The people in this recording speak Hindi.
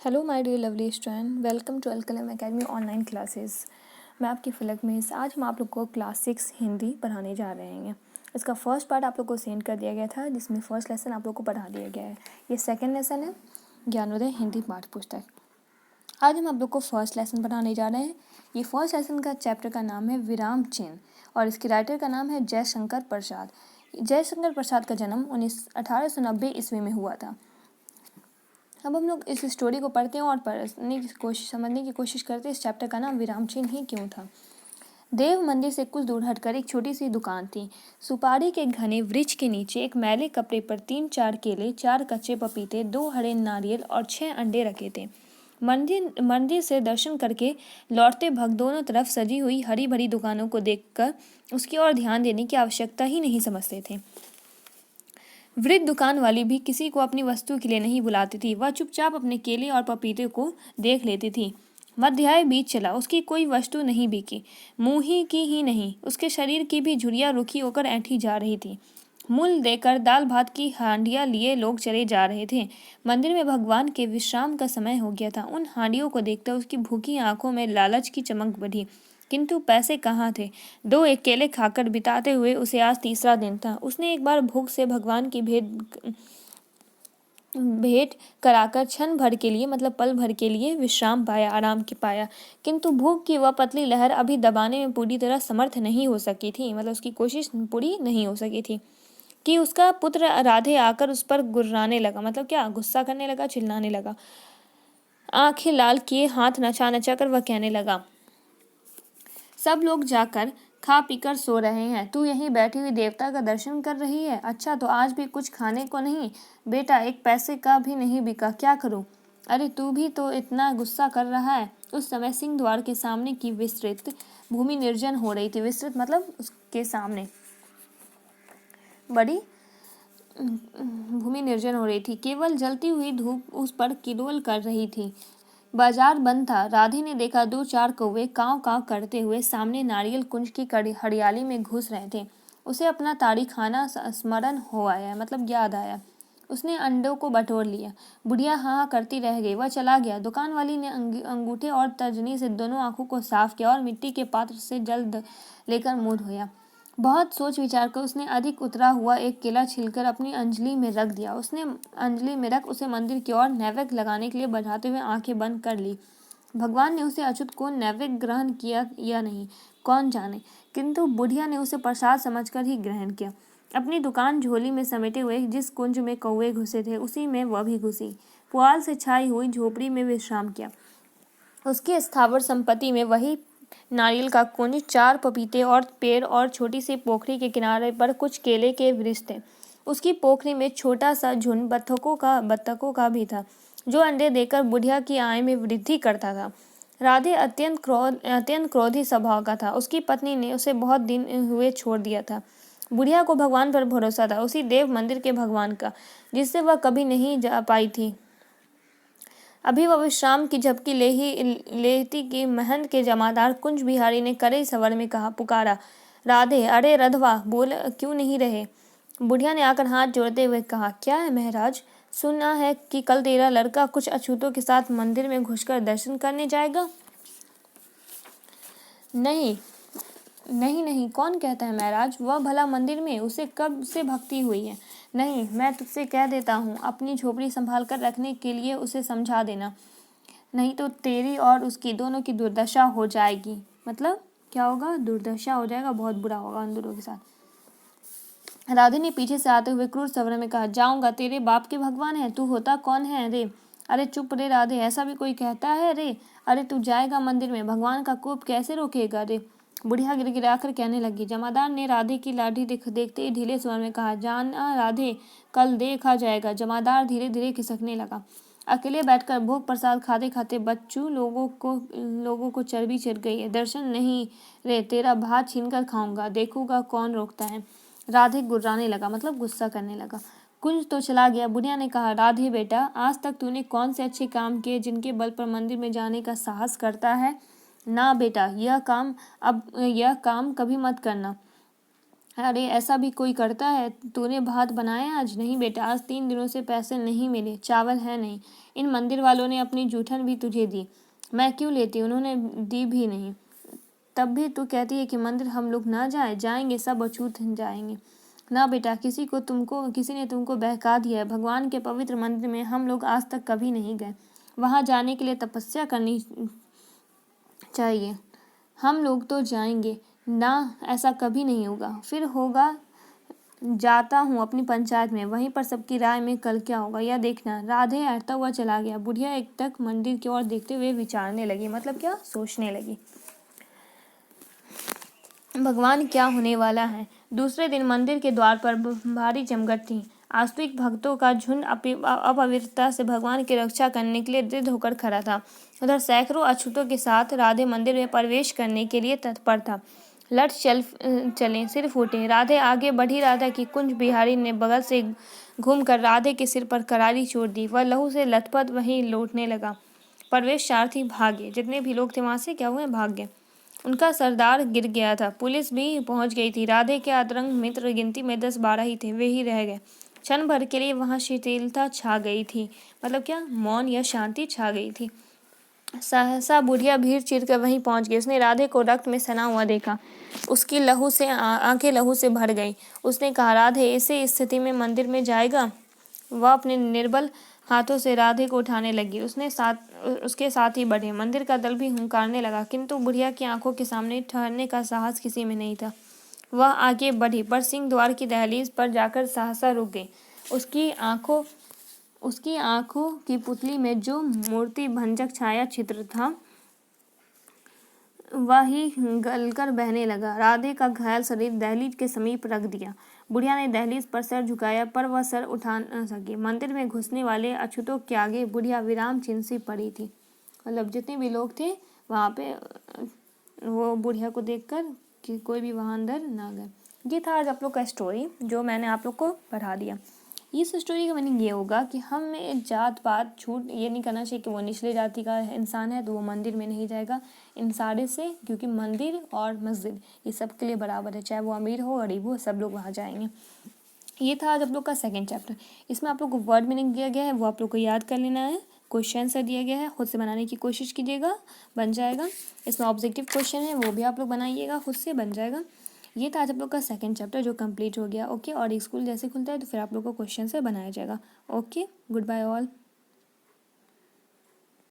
Hello my dear lovely student, welcome to Alkalam academy online classes. मैं आपकी फलक मिस। आज हम आप लोग को क्लास 6 हिंदी पढ़ाने जा रहे हैं। इसका फर्स्ट पार्ट आप लोग को सेंड कर दिया गया था, जिसमें फर्स्ट लेसन आप लोग को पढ़ा दिया गया है। ये सेकंड लेसन है, ज्ञानोदय हिंदी पाठ्य पुस्तक। आज हम आप लोग को फर्स्ट लेसन पढ़ाने जा रहे हैं। ये फर्स्ट लेसन का चैप्टर का नाम है विराम चिन्ह और इसके राइटर का नाम है जयशंकर प्रसाद। जयशंकर प्रसाद का जन्म 1890 ईस्वी में हुआ था। अब हम लोग इस स्टोरी को पढ़ते हैं और समझने की कोशिश करते हैं इस चैप्टर का नाम विराम चिन्ह ही क्यों था। देव मंदिर से कुछ दूर हटकर एक छोटी सी दुकान थी। सुपारी के घने वृक्ष के नीचे एक मैले कपड़े पर 3-4 केले, 4 कच्चे पपीते, 2 हरे नारियल और 6 अंडे रखे थे। मंदिर से दर्शन करके लौटते भक्त दोनों तरफ सजी हुई हरी भरी दुकानों को देखकर उसकी ओर ध्यान देने की आवश्यकता ही नहीं समझते थे। वृद्ध दुकान वाली भी किसी को अपनी वस्तु के लिए नहीं बुलाती थी। वह चुपचाप अपने केले और पपीते को देख लेती थी। मध्याह्न बीत चला, उसकी कोई वस्तु नहीं बिकी। मुंह ही की ही नहीं, उसके शरीर की भी झुर्रियाँ रुखी होकर ऐंठी जा रही थी। मूल देकर दाल भात की हांडियाँ लिए लोग चले जा रहे थे। मंदिर में भगवान के विश्राम का समय हो गया था। उन हांडियों को देखकर उसकी भूखी आंखों में लालच की चमक बढ़ी, किंतु पैसे कहाँ थे। 2 अकेले खाकर बिताते हुए उसे आज तीसरा दिन था। उसने एक बार भूख से भगवान की भेंट कराकर क्षण भर के लिए मतलब पल भर के लिए विश्राम पाया, आराम के पाया, किंतु भूख की वह पतली लहर अभी दबाने में पूरी तरह समर्थ नहीं हो सकी थी। मतलब उसकी कोशिश पूरी नहीं हो सकी थी कि उसका पुत्र राधे आकर उस पर गुर्राने लगा। मतलब क्या, गुस्सा करने लगा, चिल्लाने लगा। आंखें लाल किए हाथ नचा नचा कर वह कहने लगा, सब लोग जाकर खा पीकर सो रहे हैं, तू यहीं बैठी हुई देवता का दर्शन कर रही है। अच्छा, तो आज भी कुछ खाने को नहीं? बेटा, एक पैसे का भी नहीं बिका, क्या करूं? अरे तू भी तो इतना गुस्सा कर रहा है। उस समय सिंह द्वार के सामने की विस्तृत भूमि निर्जन हो रही थी। विस्तृत मतलब उसके सामने बड़ी भूमि निर्जन हो रही थी। केवल जलती हुई धूप उस पर किरोल कर रही थी। बाजार बंद था। राधे ने देखा 2-4 कौवे कांव कांव करते हुए सामने नारियल कुंज की हरियाली में घुस रहे थे। उसे अपना ताड़ी खाना स्मरण हो आया, मतलब याद आया। उसने अंडों को बटोर लिया। बुढ़िया हाँ हाँ करती रह गई। वह चला गया। दुकान वाली ने अंगूठे और तर्जनी से दोनों आंखों को साफ किया और मिट्टी के पात्र से जल लेकर मुंह धोया। बहुत सोच विचार कर उसने अधिक उतरा हुआ एक केला छिलकर अपनी अंजलि में रख दिया। उसने अंजलि में रख उसे मंदिर की ओर नैवेद्य लगाने के लिए बढ़ाते हुए आंखें बंद कर ली। भगवान ने उसे अछूत को नैवेद्य ग्रहण किया या नहीं, कौन जाने, किंतु बुढ़िया ने उसे प्रसाद समझकर ही ग्रहण किया। अपनी दुकान झोली में समेटे हुए जिस कुंज में कौवे घुसे थे, उसी में वह भी घुसी। पुआल से छाई हुई झोपड़ी में विश्राम किया। उसकी स्थावर संपत्ति में वही नारियल का कुंज, 4 पपीते और पेड़ और छोटी सी पोखरी के किनारे पर कुछ केले के वृक्ष थे। उसकी पोखरी में छोटा सा झुंड बत्तखों का भी था, जो अंडे देकर बुढ़िया की आय में वृद्धि करता था। राधे अत्यंत क्रोधी स्वभाव का था। उसकी पत्नी ने उसे बहुत दिन हुए छोड़ दिया था। बुढ़िया को भगवान पर भरोसा था, उसी देव मंदिर के भगवान का, जिससे वह कभी नहीं जा पाई थी। अभी वह विश्राम की झपकी लेती कि महंत के जमादार कुंज बिहारी ने कड़े स्वर में कहा, पुकारा, राधे, अरे रधवा, बोल क्यों नहीं रहे? बुढ़िया ने आकर हाथ जोड़ते हुए कहा, क्या है महाराज? सुना है कि कल तेरा लड़का कुछ अछूतों के साथ मंदिर में घुसकर दर्शन करने जाएगा। नहीं नहीं नहीं, कौन कहता है महाराज? वह भला मंदिर में? उसे कब से भक्ति हुई है? नहीं, मैं तुझसे कह देता हूँ, अपनी झोपड़ी संभाल कर रखने के लिए उसे समझा देना, नहीं तो तेरी और उसकी दोनों की दुर्दशा हो जाएगी। मतलब क्या होगा? दुर्दशा हो जाएगा, बहुत बुरा होगा उन दोनों के साथ। राधे ने पीछे से आते हुए क्रूर स्वर में कहा, जाऊंगा, तेरे बाप के भगवान है, तू होता कौन है रे? अरे चुप रे राधे, ऐसा भी कोई कहता है रे? अरे तू जाएगा मंदिर में, भगवान का कोप कैसे रोकेगा रे? बुढ़िया गिड़गिड़ा कर कहने लगी। जमादार ने राधे की लाठी देखते ही ढीले स्वर में कहा, जाना राधे, कल देखा जाएगा। जमादार धीरे धीरे खिसकने लगा। अकेले बैठकर भोग प्रसाद खाते खाते, बच्चू, लोगों को चर्बी चढ़ गई है। दर्शन नहीं रे, तेरा भात छीनकर खाऊंगा, देखूंगा कौन रोकता है। राधे गुर्राने लगा, मतलब गुस्सा करने लगा। कुंज तो चला गया। बुढ़िया ने कहा, राधे बेटा, आज तक तूने कौन से अच्छे काम किए जिनके बल पर मंदिर में जाने का साहस करता है? ना बेटा, यह काम कभी मत करना। अरे ऐसा भी कोई करता है? तूने भात बनाया आज? नहीं बेटा, आज 3 दिनों से पैसे नहीं मिले, चावल है नहीं। इन मंदिर वालों ने अपनी जूठन भी तुझे दी। मैं क्यों लेती, उन्होंने दी भी नहीं। तब भी तू कहती है कि मंदिर हम लोग ना जाए। जाएंगे, सब अछूत जाएंगे। ना बेटा, किसी ने तुमको बहका दिया है। भगवान के पवित्र मंदिर में हम लोग आज तक कभी नहीं गए। वहाँ जाने के लिए तपस्या करनी चाहिए। हम लोग तो जाएंगे ना, ऐसा कभी नहीं होगा। फिर होगा। जाता हूँ अपनी पंचायत में, वहीं पर सबकी राय में कल क्या होगा यह देखना। राधे हटता हुआ चला गया। बुढ़िया एकटक मंदिर की ओर देखते हुए विचारने लगी, मतलब क्या, सोचने लगी, भगवान क्या होने वाला है। दूसरे दिन मंदिर के द्वार पर भारी जमघट थी। आस्तिक भक्तों का झुंड अपवित्रता से भगवान की रक्षा करने के लिए दृढ़ होकर खड़ा था। उधर सैकड़ों अछूतों के साथ राधे मंदिर में प्रवेश करने के लिए तत्पर था। लट चले, सिर फूटे। राधे आगे बढ़ी। राधा की कुंज बिहारी ने बगल से घूमकर राधे के सिर पर करारी चोट दी। वह लहू से लथपथ वहीं लौटने लगा। प्रवेशशार्थी भागे। जितने भी लोग थे वहां से क्या हुए, भाग गए। उनका सरदार गिर गया था। पुलिस भी पहुंच गई थी। राधे के अतरंग मित्र गिनती में 10-12 ही थे, वे ही रह गए। क्षण भर के लिए वहां शिथिलता छा गई थी, मतलब क्या, मौन या शांति छा गई थी। सहसा बुढ़िया भीड़ चीर कर वहीं पहुंच गई। उसने राधे को रक्त में सना हुआ देखा। उसकी आंखें लहू से भर गई। उसने कहा, राधे ऐसी स्थिति में मंदिर में जाएगा? वह अपने निर्बल हाथों से राधे को उठाने लगी। उसके साथ ही बढ़े। मंदिर का दल भी हुंकारने लगा, किंतु बुढ़िया की आंखों के सामने ठहरने का साहस किसी में नहीं था। वह आगे बढ़ी, पर सिंह द्वार की दहलीज पर जाकर सहसा रुक गई। उसकी आंखों की पुतली में जो मूर्ति भंजक छाया चित्र था वही गलकर बहने लगा। राधे का घायल शरीर दहलीज के समीप रख दिया। बुढ़िया ने दहलीज पर सर झुकाया, पर वह सर उठा न सकी। मंदिर में घुसने वाले अछूतों के आगे बुढ़िया विराम चिन्ह सी पड़ी थी। मतलब जितने भी लोग थे वहाँ पे वो बुढ़िया को देखकर कि कोई भी वहाँ अंदर ना गए। ये था आज आप लोग का स्टोरी जो मैंने आप लोग को पढ़ा दिया। इस स्टोरी का मीनिंग ये होगा कि हमें जात पात छूट ये नहीं करना चाहिए कि वो निचले जाति का इंसान है तो वो मंदिर में नहीं जाएगा इन सारे से, क्योंकि मंदिर और मस्जिद ये सब के लिए बराबर है, चाहे वो अमीर हो गरीब हो, सब लोग वहाँ जाएंगे। ये था आज आप लोग का सेकंड चैप्टर। इसमें आप लोग को वर्ड मीनिंग दिया गया है, वो आप लोग को याद कर लेना है। क्वेश्चन आंसर दिया गया है, खुद से बनाने की कोशिश कीजिएगा, बन जाएगा। इसमें ऑब्जेक्टिव क्वेश्चन है, वो भी आप लोग बनाइएगा, खुद से बन जाएगा। ये था आज आप लोग का सेकंड चैप्टर जो कंप्लीट हो गया। ओके, और स्कूल जैसे खुलता है तो फिर आप लोग को क्वेश्चन से बनाया जाएगा। Okay, goodbye all.